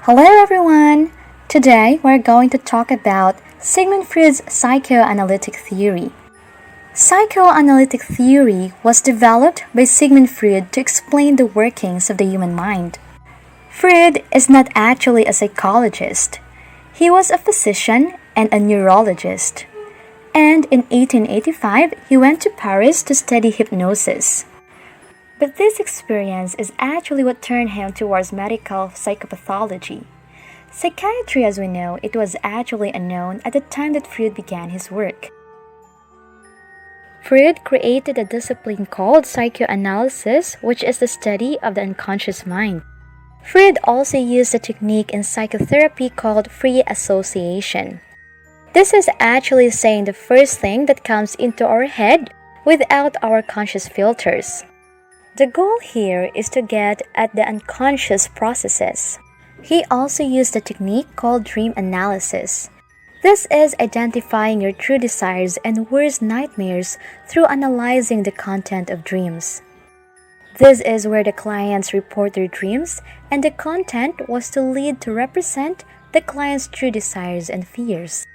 Hello everyone! Today we're going to talk about Sigmund Freud's psychoanalytic theory. Psychoanalytic theory was developed by Sigmund Freud to explain the workings of the human mind. Freud is not actually a psychologist. He was a physician and a neurologist. And in 1885, he went to Paris to study hypnosis. But this experience is actually what turned him towards medical psychopathology. Psychiatry, as we know, it was actually unknown at the time that Freud began his work. Freud created a discipline called psychoanalysis, which is the study of the unconscious mind. Freud also used a technique in psychotherapy called free association. This is actually saying the first thing that comes into our head without our conscious filters. The goal here is to get at the unconscious processes. He also used a technique called dream analysis. This is identifying your true desires and worst nightmares through analyzing the content of dreams. This is where the clients report their dreams, and the content was to lead to represent the client's true desires and fears.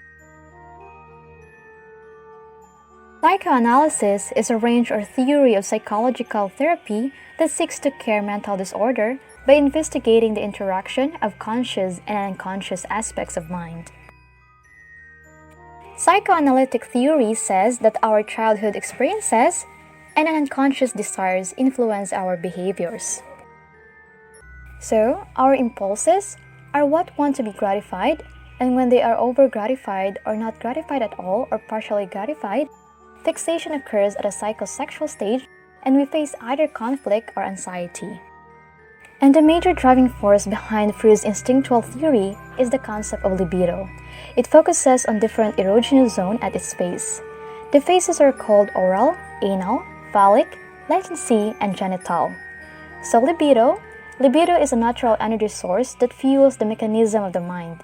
Psychoanalysis is a range or theory of psychological therapy that seeks to cure mental disorder by investigating the interaction of conscious and unconscious aspects of mind. Psychoanalytic theory says that our childhood experiences and unconscious desires influence our behaviors. So, our impulses are what want to be gratified, and when they are over-gratified or not gratified at all or partially gratified, fixation occurs at a psychosexual stage, and we face either conflict or anxiety. And the major driving force behind Freud's instinctual theory is the concept of libido. It focuses on different erogenous zones at its base. The phases are called oral, anal, phallic, latency, and genital. So libido is a natural energy source that fuels the mechanism of the mind.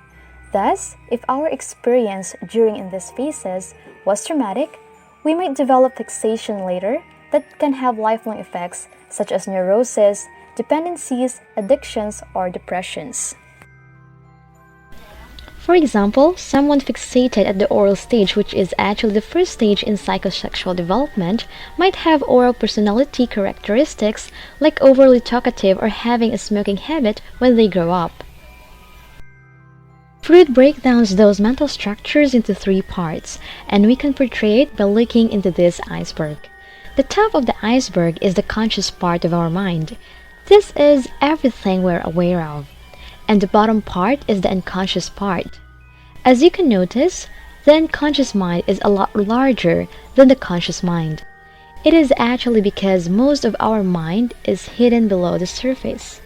Thus, if our experience during these phases was traumatic, we might develop fixation later that can have lifelong effects such as neurosis, dependencies, addictions, or depressions. For example, someone fixated at the oral stage, which is actually the first stage in psychosexual development, might have oral personality characteristics like overly talkative or having a smoking habit when they grow up. Freud breaks down those mental structures into three parts, and we can portray it by looking into this iceberg. The top of the iceberg is the conscious part of our mind. This is everything we're aware of. And the bottom part is the unconscious part. As you can notice, the unconscious mind is a lot larger than the conscious mind. It is actually because most of our mind is hidden below the surface.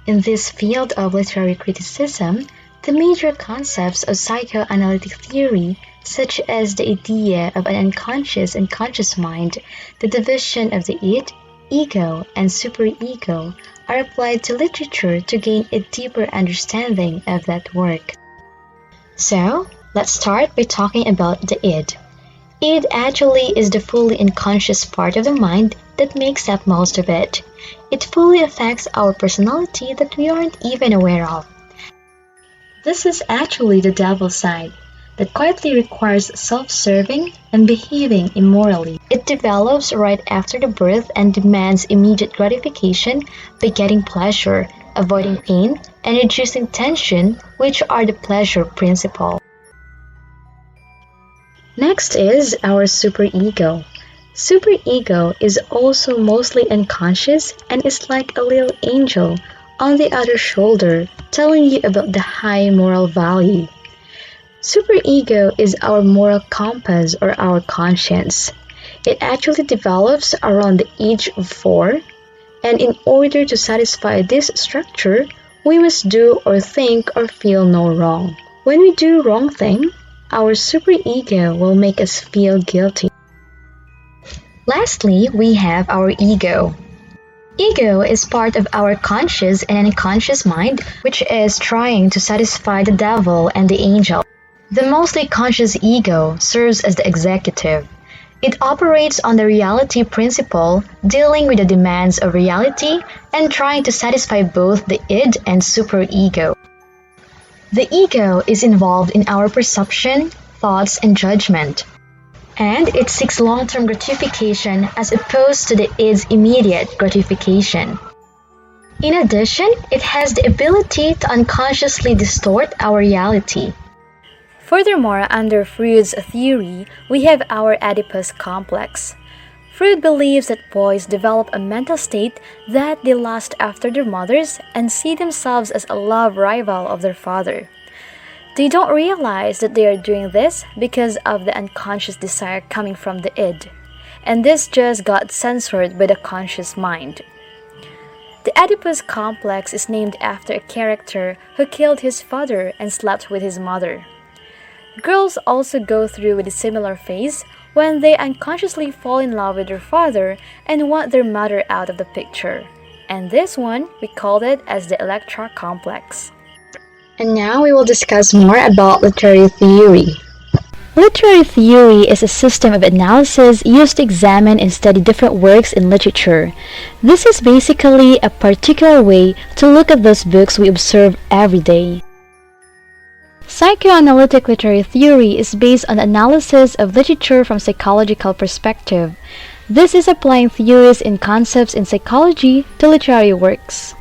In this field of literary criticism, the major concepts of psychoanalytic theory, such as the idea of an unconscious and conscious mind, the division of the id, ego, and superego, are applied to literature to gain a deeper understanding of that work. So, let's start by talking about the id. Id actually is the fully unconscious part of the mind that makes up most of it. It fully affects our personality that we aren't even aware of. This is actually the devil's side that quietly requires self-serving and behaving immorally. It develops right after the birth and demands immediate gratification by getting pleasure, avoiding pain, and reducing tension, which are the pleasure principle. Next is our superego. Superego is also mostly unconscious and is like a little angel on the other shoulder telling you about the high moral value. Superego is our moral compass or our conscience. It actually develops around the age of 4, and in order to satisfy this structure, we must do or think or feel no wrong. When we do wrong thing, our superego will make us feel guilty. Lastly, we have our ego. Ego is part of our conscious and unconscious mind, which is trying to satisfy the devil and the angel. The mostly conscious ego serves as the executive. It operates on the reality principle, dealing with the demands of reality and trying to satisfy both the id and superego. The ego is involved in our perception, thoughts, and judgment, and it seeks long-term gratification as opposed to the id's immediate gratification. In addition, it has the ability to unconsciously distort our reality. Furthermore, under Freud's theory, we have our Oedipus complex. Freud believes that boys develop a mental state that they lust after their mothers and see themselves as a love rival of their father. They don't realize that they are doing this because of the unconscious desire coming from the id, and this just got censored by the conscious mind. The Oedipus complex is named after a character who killed his father and slept with his mother. Girls also go through with a similar phase when they unconsciously fall in love with their father and want their mother out of the picture. And this one, we called it as the Electra complex. And now we will discuss more about literary theory. Literary theory is a system of analysis used to examine and study different works in literature. This is basically a particular way to look at those books we observe every day. Psychoanalytic literary theory is based on analysis of literature from psychological perspective. This is applying theories and concepts in psychology to literary works.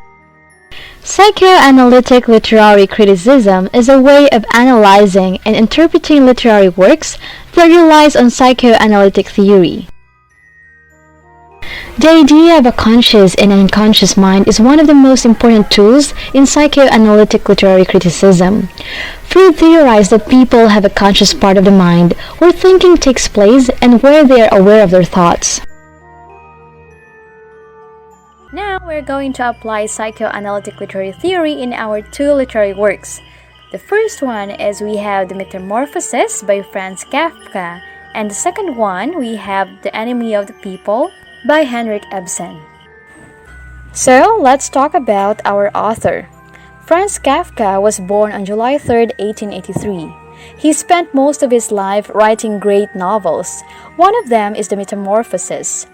Psychoanalytic literary criticism is a way of analyzing and interpreting literary works that relies on psychoanalytic theory. The idea of a conscious and unconscious mind is one of the most important tools in psychoanalytic literary criticism. Freud theorized that people have a conscious part of the mind where thinking takes place and where they are aware of their thoughts. Now we're going to apply psychoanalytic literary theory in our two literary works. The first one is we have The Metamorphosis by Franz Kafka, and the second one we have The Enemy of the People by Henrik Ibsen. So let's talk about our author. Franz Kafka was born on July 3, 1883. He spent most of his life writing great novels. One of them is The Metamorphosis.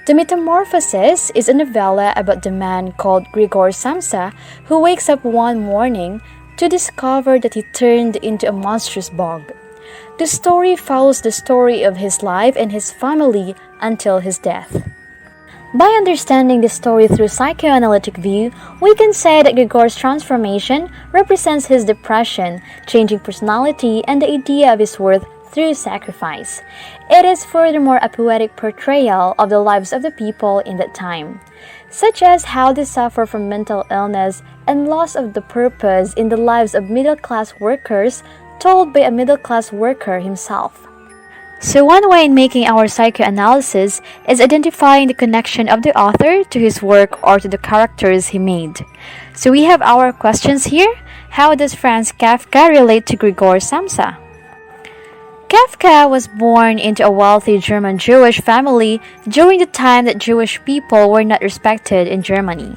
The Metamorphosis is a novella about the man called Grigor Samsa who wakes up one morning to discover that he turned into a monstrous bog. The story follows the story of his life and his family until his death. By understanding the story through psychoanalytic view, we can say that Grigor's transformation represents his depression, changing personality, and the idea of his worth through sacrifice. It is furthermore a poetic portrayal of the lives of the people in that time, such as how they suffer from mental illness and loss of the purpose in the lives of middle-class workers told by a middle-class worker himself. So one way in making our psychoanalysis is identifying the connection of the author to his work or to the characters he made. So we have our questions here. How does Franz Kafka relate to Grigor Samsa? Kafka was born into a wealthy German Jewish family during the time that Jewish people were not respected in Germany.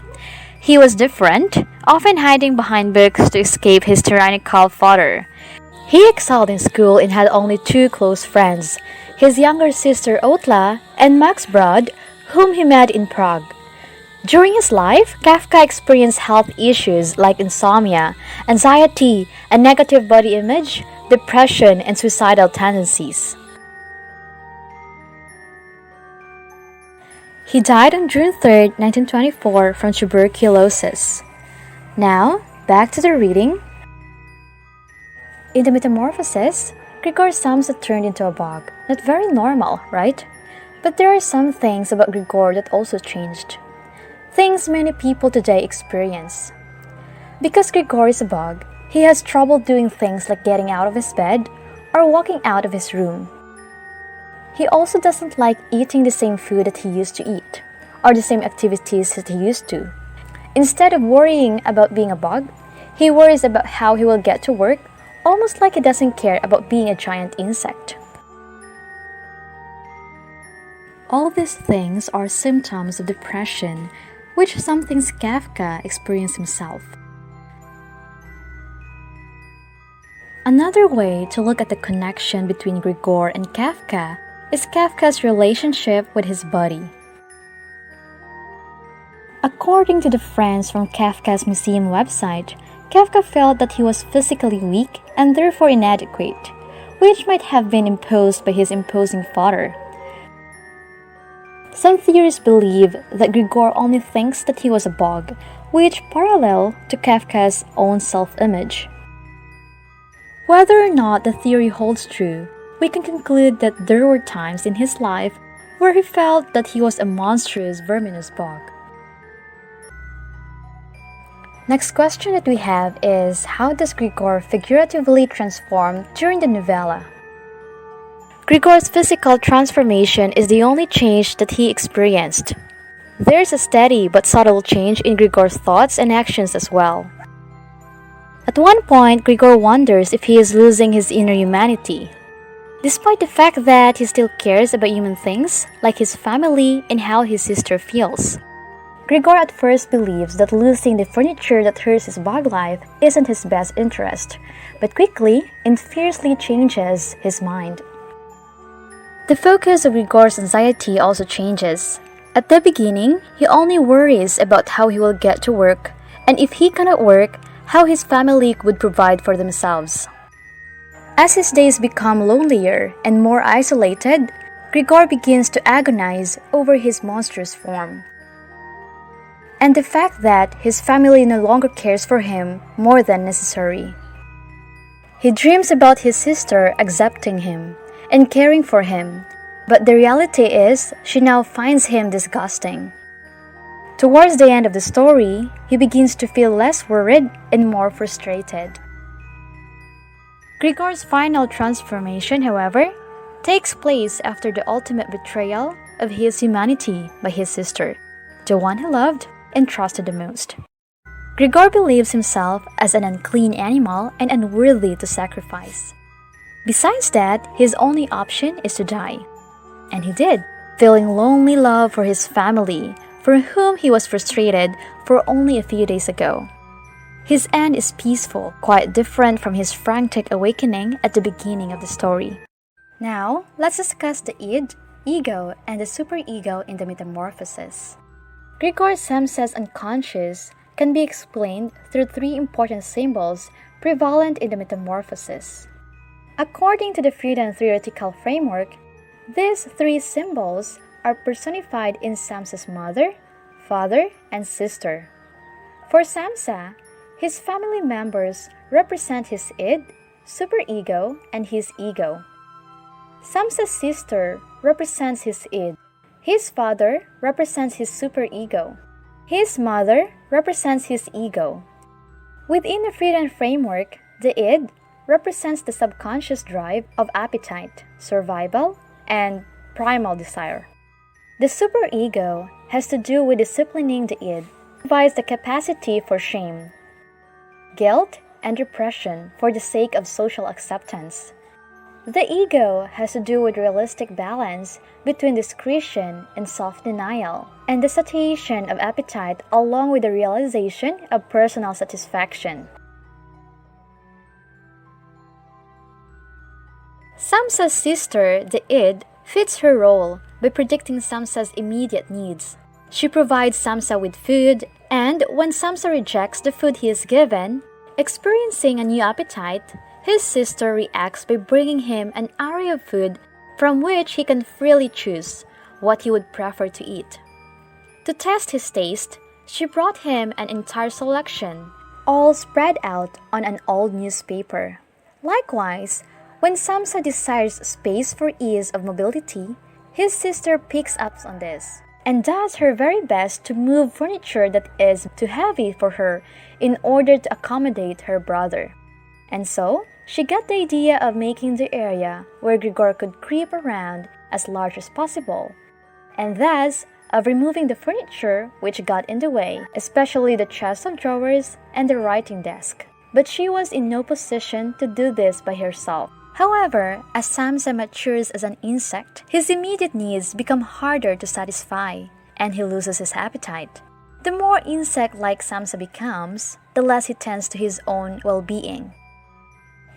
He was different, often hiding behind books to escape his tyrannical father. He excelled in school and had only two close friends, his younger sister Otla and Max Brod, whom he met in Prague. During his life, Kafka experienced health issues like insomnia, anxiety, a negative body image, depression, and suicidal tendencies. He died on June 3, 1924 from tuberculosis. Now, back to the reading. In The Metamorphosis, Grigor Samsa turned into a bog. Not very normal, right? But there are some things about Grigor that also changed. Things many people today experience. Because Grigor is a bog, he has trouble doing things like getting out of his bed or walking out of his room. He also doesn't like eating the same food that he used to eat or the same activities that he used to. Instead of worrying about being a bog, he worries about how he will get to work, almost like he doesn't care about being a giant insect. All these things are symptoms of depression, which is something Kafka experienced himself. Another way to look at the connection between Grigor and Kafka is Kafka's relationship with his body. According to the friends from Kafka's museum website, Kafka felt that he was physically weak and therefore inadequate, which might have been imposed by his imposing father. Some theorists believe that Grigor only thinks that he was a bug, which parallel to Kafka's own self-image. Whether or not the theory holds true, we can conclude that there were times in his life where he felt that he was a monstrous verminous bug. Next question that we have is, how does Grigor figuratively transform during the novella? Grigor's physical transformation is the only change that he experienced. There's a steady but subtle change in Grigor's thoughts and actions as well. At one point, Grigor wonders if he is losing his inner humanity. Despite the fact that he still cares about human things, like his family and how his sister feels. Grigor at first believes that losing the furniture that hurts his bug life isn't his best interest, but quickly and fiercely changes his mind. The focus of Grigor's anxiety also changes. At the beginning, he only worries about how he will get to work, and if he cannot work, how his family would provide for themselves. As his days become lonelier and more isolated, Grigor begins to agonize over his monstrous form, and the fact that his family no longer cares for him more than necessary. He dreams about his sister accepting him and caring for him, but the reality is she now finds him disgusting. Towards the end of the story, he begins to feel less worried and more frustrated. Grigor's final transformation, however, takes place after the ultimate betrayal of his humanity by his sister, the one he loved and trusted the most. Grigor believes himself as an unclean animal and unworthy to sacrifice. Besides that, his only option is to die. And he did, feeling lonely love for his family, for whom he was frustrated for only a few days ago. His end is peaceful, quite different from his frantic awakening at the beginning of the story. Now, let's discuss the id, ego, and the superego in the metamorphosis. Grigor Samsa's unconscious can be explained through three important symbols prevalent in the metamorphosis. According to the Freudian theoretical framework, these three symbols are personified in Samsa's mother, father, and sister. For Samsa, his family members represent his id, superego, and his ego. Samsa's sister represents his id. His father represents his superego. His mother represents his ego. Within the Freudian framework, the id represents the subconscious drive of appetite, survival, and primal desire. The superego has to do with disciplining the id, provides the capacity for shame, guilt, and repression for the sake of social acceptance. The ego has to do with realistic balance between discretion and self-denial, and the satiation of appetite along with the realization of personal satisfaction. Samsa's sister, the id, fits her role by predicting Samsa's immediate needs. She provides Samsa with food, and when Samsa rejects the food he is given, experiencing a new appetite, his sister reacts by bringing him an array of food from which he can freely choose what he would prefer to eat. To test his taste, she brought him an entire selection, all spread out on an old newspaper. Likewise, when Samsa desires space for ease of mobility, his sister picks up on this and does her very best to move furniture that is too heavy for her in order to accommodate her brother. And so, she got the idea of making the area where Grigor could creep around as large as possible, and thus of removing the furniture which got in the way, especially the chest of drawers and the writing desk. But she was in no position to do this by herself. However, as Samsa matures as an insect, his immediate needs become harder to satisfy, and he loses his appetite. The more insect-like Samsa becomes, the less he tends to his own well-being.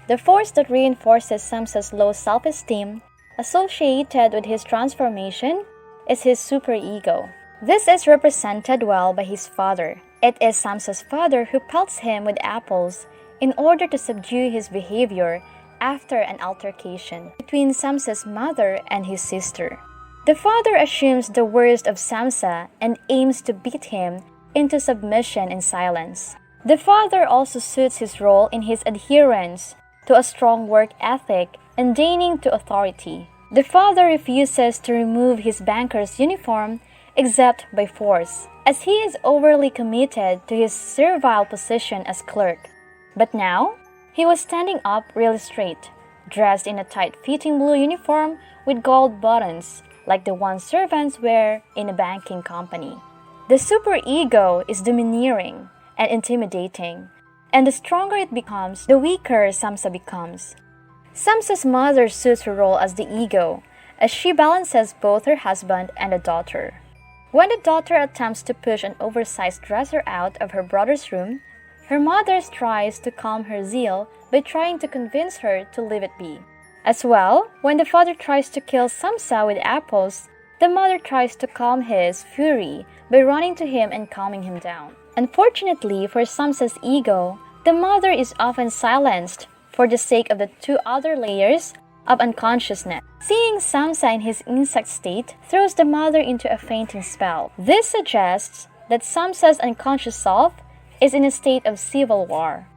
The force that reinforces Samsa's low self-esteem associated with his transformation is his superego. This is represented well by his father, It is Samsa's father who pelts him with apples in order to subdue his behavior after an altercation between Samsa's mother and his sister. The father assumes the worst of Samsa and aims to beat him into submission and silence. The father also suits his role in his adherence to a strong work ethic and deigning to authority. The father refuses to remove his banker's uniform except by force, as he is overly committed to his servile position as clerk. But now, he was standing up really straight, dressed in a tight-fitting blue uniform with gold buttons, like the ones servants wear in a banking company. The superego is domineering and intimidating, and the stronger it becomes, the weaker Samsa becomes. Samsa's mother suits her role as the ego, as she balances both her husband and the daughter. When the daughter attempts to push an oversized dresser out of her brother's room, her mother tries to calm her zeal by trying to convince her to leave it be. As well, when the father tries to kill Samsa with apples, the mother tries to calm his fury by running to him and calming him down. Unfortunately for Samsa's ego, the mother is often silenced for the sake of the two other layers of unconsciousness. Seeing Samsa in his insect state throws the mother into a fainting spell. This suggests that Samsa's unconscious self is in a state of civil war,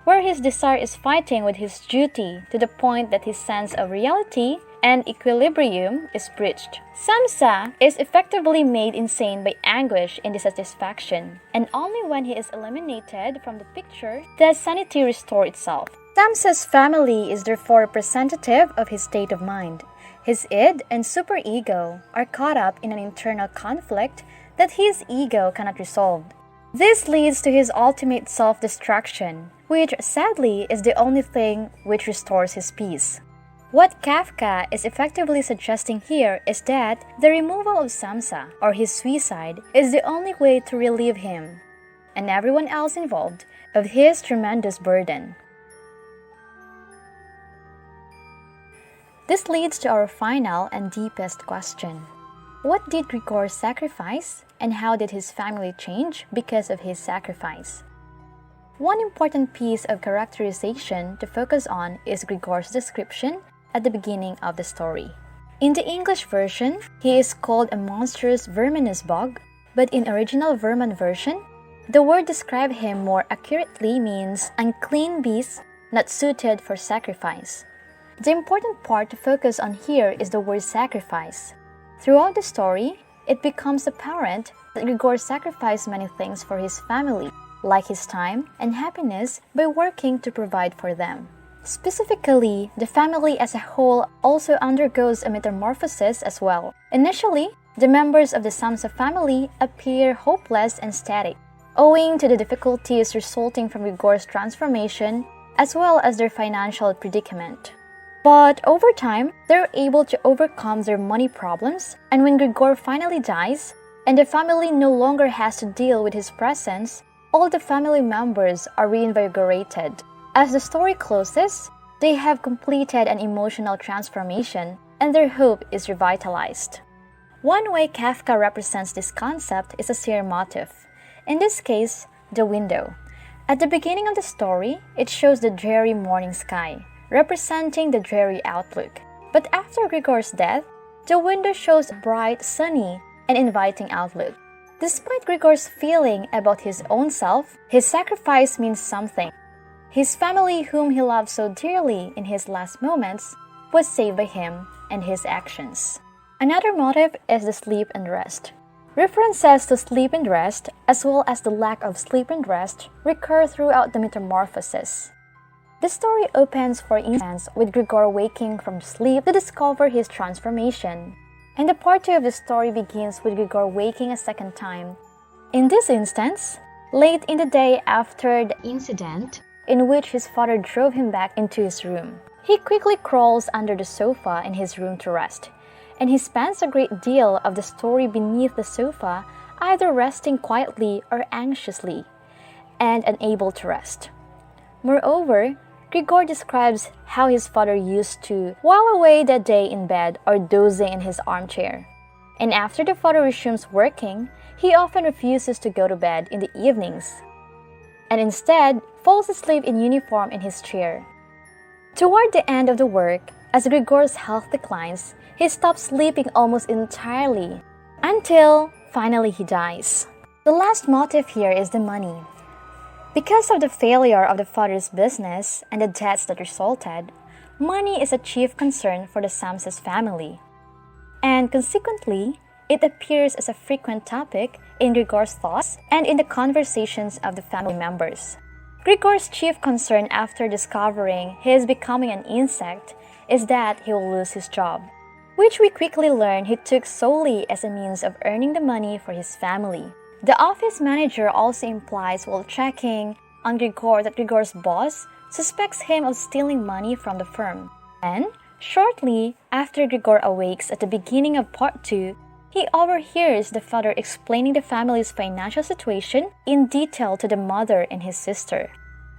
where his desire is fighting with his duty to the point that his sense of reality and equilibrium is breached. Samsa is effectively made insane by anguish and dissatisfaction, and only when he is eliminated from the picture does sanity restore itself. Samsa's family is therefore representative of his state of mind. His id and superego are caught up in an internal conflict that his ego cannot resolve. This leads to his ultimate self-destruction, which sadly is the only thing which restores his peace. What Kafka is effectively suggesting here is that the removal of Samsa, or his suicide, is the only way to relieve him, and everyone else involved, of his tremendous burden. This leads to our final and deepest question. What did Grigor sacrifice, and how did his family change because of his sacrifice? One important piece of characterization to focus on is Grigor's description at the beginning of the story. In the English version, he is called a monstrous verminous bog, but in original Verman version, the word describe him more accurately means unclean beast not suited for sacrifice. The important part to focus on here is the word sacrifice. Throughout the story, it becomes apparent that Grigor sacrificed many things for his family, like his time and happiness, by working to provide for them. Specifically, the family as a whole also undergoes a metamorphosis as well. Initially, the members of the Samsa family appear hopeless and static, owing to the difficulties resulting from Grigor's transformation as well as their financial predicament. But over time, they're able to overcome their money problems, and when Grigor finally dies, and the family no longer has to deal with his presence, all the family members are reinvigorated. As the story closes, they have completed an emotional transformation, and their hope is revitalized. One way Kafka represents this concept is a seer motif, in this case, the window. At the beginning of the story, it shows the dreary morning sky, representing the dreary outlook. But after Grigor's death, the window shows a bright, sunny, and inviting outlook. Despite Grigor's feeling about his own self, his sacrifice means something. His family, whom he loved so dearly in his last moments, was saved by him and his actions. Another motive is the sleep and rest. References to sleep and rest, as well as the lack of sleep and rest, recur throughout the metamorphosis. The story opens, for instance, with Grigor waking from sleep to discover his transformation, and the part 2 of the story begins with Grigor waking a second time. In this instance, late in the day after the incident in which his father drove him back into his room, he quickly crawls under the sofa in his room to rest, and he spends a great deal of the story beneath the sofa, either resting quietly or anxiously, and unable to rest. Moreover, Grigor describes how his father used to while away the day in bed or dozing in his armchair. And after the father resumes working, He often refuses to go to bed in the evenings and instead falls asleep in uniform in his chair. Toward the end of the work, as Grigor's health declines, he stops sleeping almost entirely until finally he dies. The last motive here is the money. Because of the failure of the father's business and the debts that resulted, money is a chief concern for the Samses family. And consequently, it appears as a frequent topic in Grigor's thoughts and in the conversations of the family members. Grigor's chief concern after discovering he is becoming an insect is that he will lose his job, which we quickly learn he took solely as a means of earning the money for his family. The office manager also implies while checking on Grigor that Grigor's boss suspects him of stealing money from the firm. And shortly after Grigor awakes at the beginning of part 2, he overhears the father explaining the family's financial situation in detail to the mother and his sister.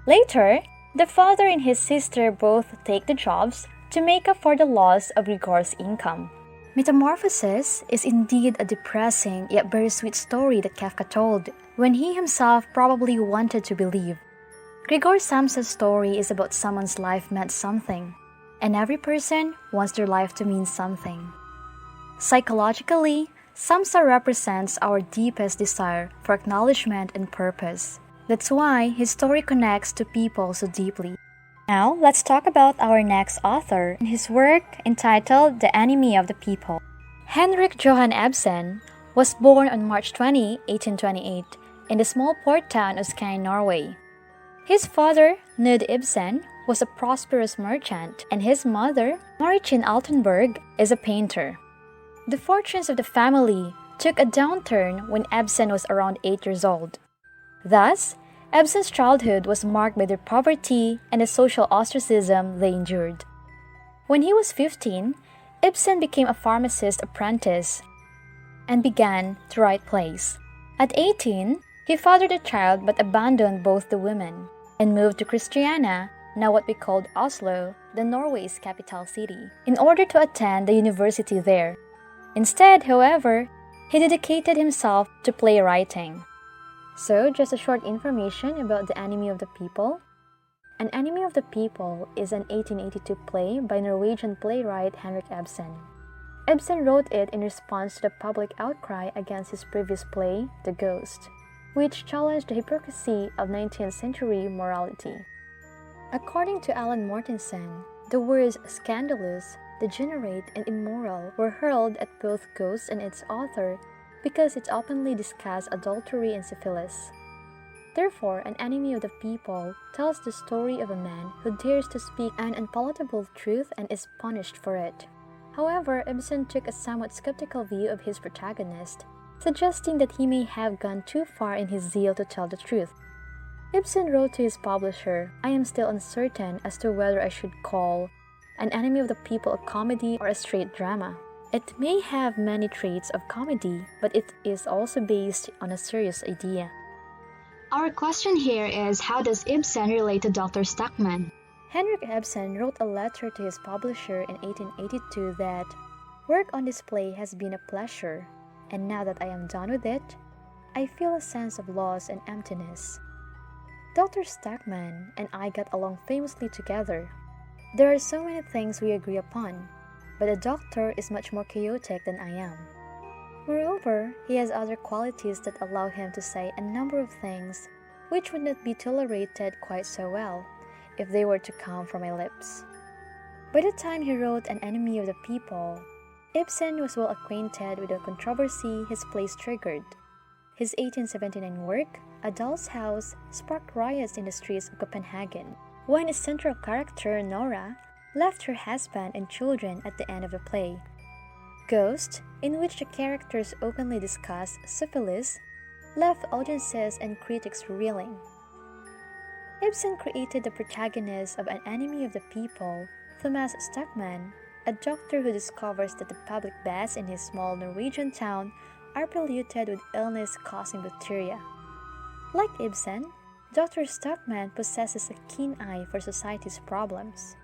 Later, the father and his sister both take the jobs to make up for the loss of Grigor's income. Metamorphosis is indeed a depressing yet very sweet story that Kafka told, when he himself probably wanted to believe. Grigor Samsa's story is about someone's life meant something, and every person wants their life to mean something. Psychologically, Samsa represents our deepest desire for acknowledgement and purpose. That's why his story connects to people so deeply. Now, let's talk about our next author and his work entitled The Enemy of the People. Henrik Johan Ibsen was born on March 20, 1828, in the small port town of Skien, Norway. His father, Knud Ibsen, was a prosperous merchant, and his mother, Marichin Altenberg, is a painter. The fortunes of the family took a downturn when Ibsen was around 8 years old. Thus, Ibsen's childhood was marked by their poverty and the social ostracism they endured. When he was 15, Ibsen became a pharmacist apprentice and began to write plays. At 18, he fathered a child but abandoned both the women and moved to Christiania, now what we called Oslo, the Norway's capital city, in order to attend the university there. Instead, however, he dedicated himself to playwriting. So, just a short information about The Enemy of the People. An Enemy of the People is an 1882 play by Norwegian playwright Henrik Ibsen. Ibsen wrote it in response to the public outcry against his previous play, The Ghost, which challenged the hypocrisy of 19th century morality. According to Alan Mortensen, the words scandalous, degenerate, and immoral were hurled at both Ghost and its author because it openly discussed adultery and syphilis. Therefore, An Enemy of the People tells the story of a man who dares to speak an unpalatable truth and is punished for it. However, Ibsen took a somewhat skeptical view of his protagonist, suggesting that he may have gone too far in his zeal to tell the truth. Ibsen wrote to his publisher, "I am still uncertain as to whether I should call An Enemy of the People a comedy or a straight drama. It may have many traits of comedy, but it is also based on a serious idea." Our question here is, how does Ibsen relate to Dr. Stockman? Henrik Ibsen wrote a letter to his publisher in 1882 that, "Work on this play has been a pleasure, and now that I am done with it, I feel a sense of loss and emptiness. Dr. Stockman and I got along famously together. There are so many things we agree upon, but the doctor is much more chaotic than I am. Moreover, he has other qualities that allow him to say a number of things which would not be tolerated quite so well if they were to come from my lips." By the time he wrote An Enemy of the People, Ibsen was well acquainted with the controversy his plays triggered. His 1879 work, A Doll's House, sparked riots in the streets of Copenhagen when its central character, Nora, left her husband and children at the end of the play. Ghost, in which the characters openly discuss syphilis, left audiences and critics reeling. Ibsen created the protagonist of An Enemy of the People, Thomas Stockman, a doctor who discovers that the public baths in his small Norwegian town are polluted with illness-causing bacteria. Like Ibsen, Dr. Stockman possesses a keen eye for society's problems.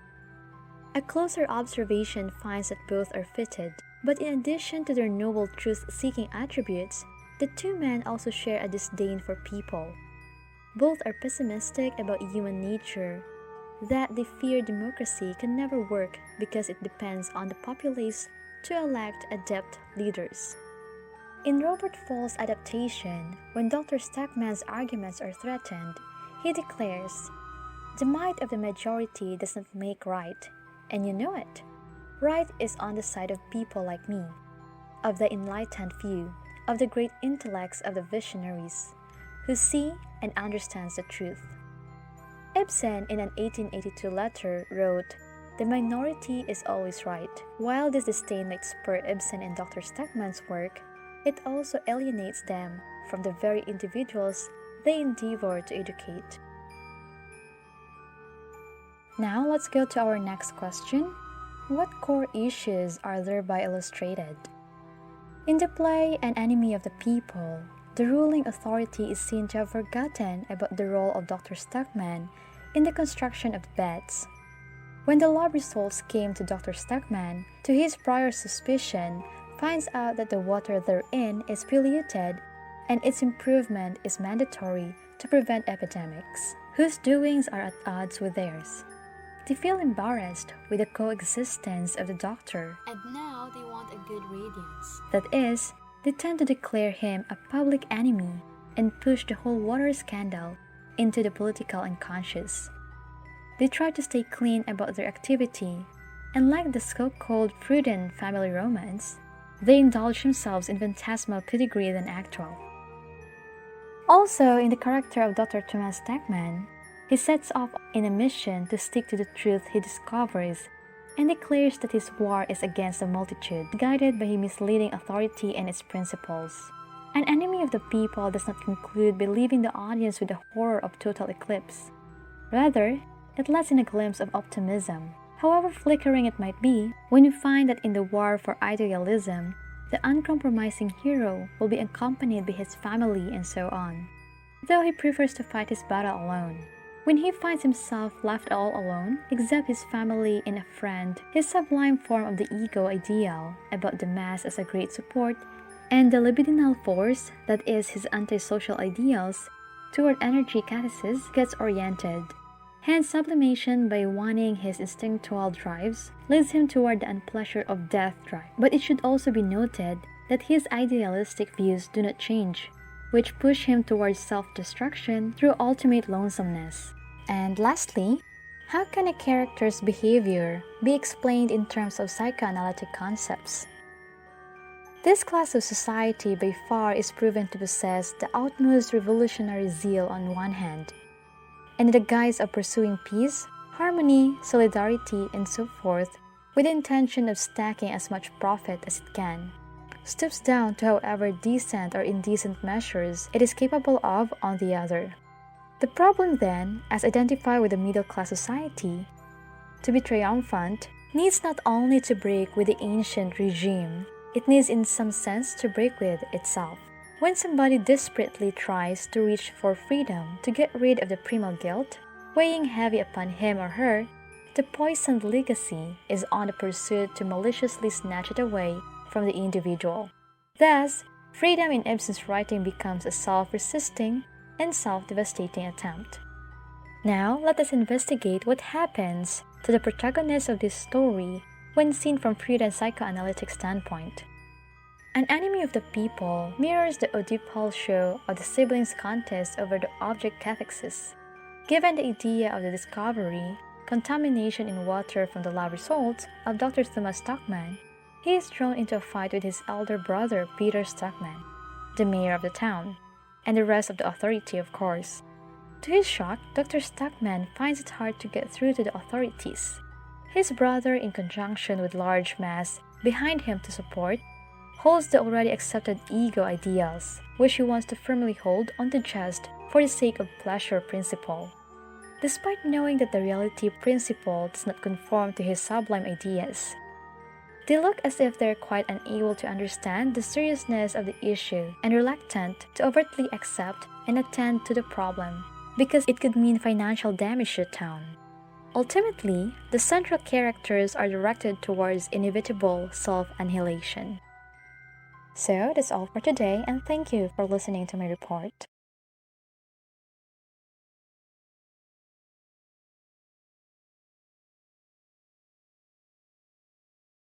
A closer observation finds that both are fitted, but in addition to their noble truth-seeking attributes, The two men also share a disdain for people. Both are pessimistic about human nature, that they fear democracy can never work because it depends on the populace to elect adept leaders. In Robert Fall's adaptation, when Dr. Stackman's arguments are threatened, he declares, "The might of the majority does not make right, and you know it. Right is on the side of people like me, of the enlightened few, of the great intellects of the visionaries, who see and understands the truth." Ibsen, in an 1882 letter, wrote, "The minority is always right." While this disdain might spur Ibsen and Dr. Stackman's work, it also alienates them from the very individuals they endeavor to educate. Now let's go to our next question. What core issues are thereby illustrated? In the play An Enemy of the People, the ruling authority is seen to have forgotten about the role of Dr. Stackman in the construction of the beds. When the lab results came to Dr. Stackman, to his prior suspicion, finds out that the water therein is polluted and its improvement is mandatory to prevent epidemics, whose doings are at odds with theirs. They feel embarrassed with the coexistence of the doctor, and now they want a good radiance. That is, they tend to declare him a public enemy and push the whole water scandal into the political unconscious. They try to stay clean about their activity, and like the so-called Freudian family romance, they indulge themselves in phantasmal pedigree than actual. Also, in the character of Dr. Thomas Stackman, he sets off in a mission to stick to the truth he discovers and declares that his war is against the multitude, guided by a misleading authority and its principles. An Enemy of the People does not conclude by leaving the audience with the horror of total eclipse. Rather, it lets in a glimpse of optimism, however flickering it might be, when we find that in the war for idealism, the uncompromising hero will be accompanied by his family and so on, though he prefers to fight his battle alone. When he finds himself left all alone, except his family and a friend, his sublime form of the ego ideal about the mass as a great support, and the libidinal force that is his antisocial ideals toward energy catalysis gets oriented. Hence, sublimation by wanting his instinctual drives leads him toward the unpleasure of death drive. But it should also be noted that his idealistic views do not change, which push him towards self-destruction through ultimate lonesomeness. And lastly, how can a character's behavior be explained in terms of psychoanalytic concepts? This class of society by far is proven to possess the utmost revolutionary zeal on one hand, and in the guise of pursuing peace, harmony, solidarity, and so forth, with the intention of stacking as much profit as it can, stoops down to however decent or indecent measures it is capable of on the other. The problem then, as identified with the middle-class society, to be triumphant, needs not only to break with the ancient regime, it needs in some sense to break with itself. When somebody desperately tries to reach for freedom to get rid of the primal guilt, weighing heavy upon him or her, the poisoned legacy is on the pursuit to maliciously snatch it away from the individual. Thus, freedom in Ibsen's writing becomes a self-resisting and self-devastating attempt. Now, let us investigate what happens to the protagonist of this story when seen from Freudian's psychoanalytic standpoint. An Enemy of the People mirrors the Oedipal show of the siblings' contest over the object cathexis. Given the idea of the discovery, contamination in water from the lab results of Dr. Thomas Stackman, he is thrown into a fight with his elder brother Peter Stackman, the mayor of the town, and the rest of the authority, of course. To his shock, Dr. Stackman finds it hard to get through to the authorities. His brother, in conjunction with large mass behind him to support, holds the already accepted ego ideals, which he wants to firmly hold onto just for the sake of pleasure principle. Despite knowing that the reality principle does not conform to his sublime ideas, they look as if they are quite unable to understand the seriousness of the issue and reluctant to overtly accept and attend to the problem, because it could mean financial damage to the town. Ultimately, the central characters are directed towards inevitable self-annihilation. So that's all for today, and thank you for listening to my report.